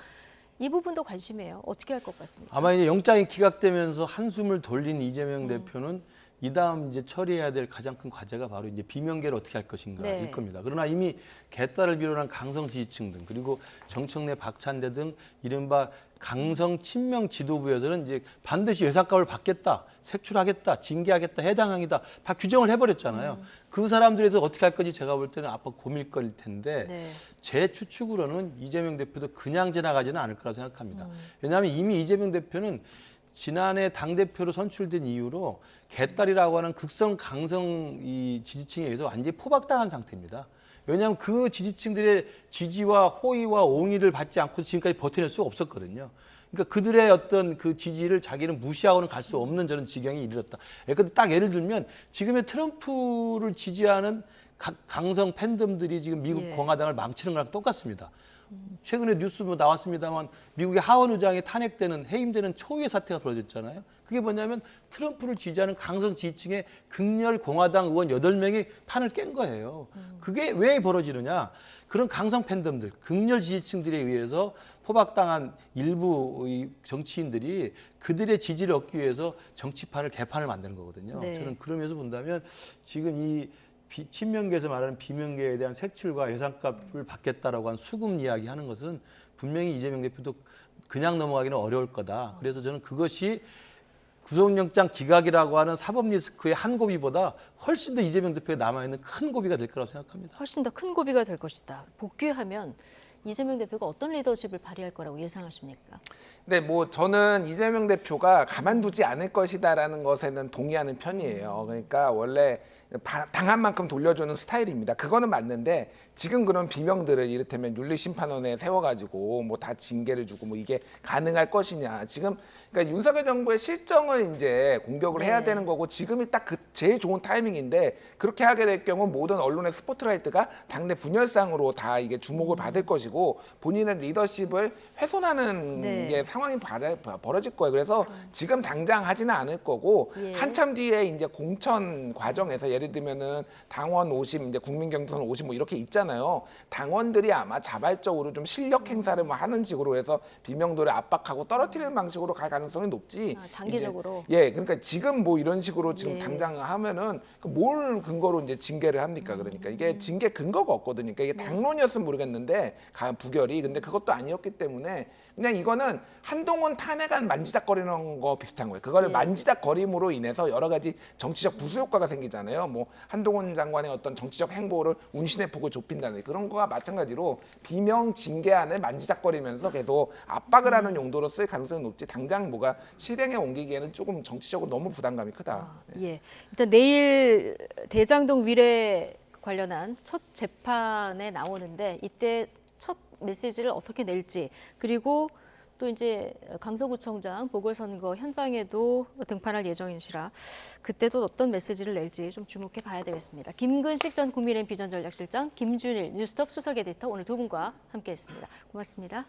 이 부분도 관심이에요. 어떻게 할 것 같습니까? 아마 이제 영장이 기각되면서 한숨을 돌린 이재명 대표는 이 다음 이제 처리해야 될 가장 큰 과제가 바로 이제 비명계를 어떻게 할 것인가일 네. 겁니다. 그러나 이미 개딸을 비롯한 강성 지지층 등 그리고 정청래, 박찬대 등 이른바 강성 친명 지도부에서는 이제 반드시 외상값을 받겠다, 색출하겠다, 징계하겠다, 해당항이다 다 규정을 해버렸잖아요. 그 사람들에서 어떻게 할 건지 제가 볼 때는 앞으로 고민거리일 텐데 네. 제 추측으로는 이재명 대표도 그냥 지나가지는 않을 거라 생각합니다. 왜냐하면 이미 이재명 대표는 지난해 당대표로 선출된 이후로 개딸이라고 하는 극성 강성 이 지지층에 의해서 완전히 포박당한 상태입니다. 왜냐하면 그 지지층들의 지지와 호의와 옹의를 받지 않고 지금까지 버텨낼 수 없었거든요. 그러니까 그들의 어떤 그 지지를 자기는 무시하고는 갈 수 없는 저런 지경에 이르렀다. 그런데 딱 예를 들면 지금의 트럼프를 지지하는 강성 팬덤들이 지금 미국 예. 공화당을 망치는 거랑 똑같습니다. 최근에 뉴스 뭐 나왔습니다만 미국의 하원 의장이 탄핵되는 해임되는 초유의 사태가 벌어졌잖아요. 그게 뭐냐면 트럼프를 지지하는 강성 지지층의 극렬 공화당 의원 8명이 판을 깬 거예요. 그게 왜 벌어지느냐? 그런 강성 팬덤들, 극렬 지지층들에 의해서 포박당한 일부 정치인들이 그들의 지지를 얻기 위해서 정치판을 개판을 만드는 거거든요. 네. 저는 그러면서 본다면 지금 이 친명계에서 말하는 비명계에 대한 색출과 예산값을 받겠다라고 한 수금 이야기 하는 것은 분명히 이재명 대표도 그냥 넘어가기는 어려울 거다. 그래서 저는 그것이 구속영장 기각이라고 하는 사법 리스크의 한 고비보다 훨씬 더 이재명 대표에 남아있는 큰 고비가 될 거라고 생각합니다. 훨씬 더 큰 고비가 될 것이다. 복귀하면 이재명 대표가 어떤 리더십을 발휘할 거라고 예상하십니까? 네, 뭐 저는 이재명 대표가 가만두지 않을 것이다라는 것에는 동의하는 편이에요. 그러니까 원래 당한 만큼 돌려주는 스타일입니다. 그거는 맞는데 지금 그런 비명들을 이를테면 윤리심판원에 세워가지고 뭐 다 징계를 주고 뭐 이게 가능할 것이냐. 지금 그러니까 윤석열 정부의 실정을 이제 공격을 해야 되는 거고 지금이 딱 그 제일 좋은 타이밍인데 그렇게 하게 될 경우 모든 언론의 스포트라이트가 당내 분열상으로 다 이게 주목을 받을 것이고 본인의 리더십을 훼손하는 네. 게 상황이 벌어질 거예요. 그래서 지금 당장 하지는 않을 거고 예. 한참 뒤에 이제 공천 과정에서 예를 들면은 당원 50, 이제 국민경선 50 뭐 이렇게 있잖아요. 당원들이 아마 자발적으로 좀 실력 행사를 뭐 하는 식으로 해서 비명도를 압박하고 떨어뜨리는 방식으로 갈 가능성이 높지. 장기적으로. 이제, 예, 그러니까 지금 뭐 이런 식으로 지금 예. 당장 하면은 뭘 근거로 이제 징계를 합니까? 그러니까 이게 징계 근거가 없거든요. 그러니까 이게 당론이었으면 모르겠는데 부결이 근데 그것도 아니었기 때문에 그냥 이거는 한동훈 탄핵안 만지작거리는 거 비슷한 거예요. 그거를 예. 만지작거림으로 인해서 여러 가지 정치적 부수 효과가 생기잖아요. 뭐 한동훈 장관의 어떤 정치적 행보를 운신의 폭을 좁힌다는 그런 거와 마찬가지로 비명 징계안을 만지작거리면서 계속 압박을 하는 용도로 쓸 가능성이 높지 당장 뭐가 실행에 옮기기에는 조금 정치적으로 너무 부담감이 크다. 예. 일단 내일 대장동 위례 관련한 첫 재판에 나오는데 이때 첫 메시지를 어떻게 낼지 그리고 또 이제 강서구청장 보궐선거 현장에도 등판할 예정이시라 그때도 어떤 메시지를 낼지 좀 주목해 봐야 되겠습니다. 김근식 전 국민의힘 비전전략실장, 김준일 뉴스톱 수석 에디터 오늘 두 분과 함께했습니다. 고맙습니다.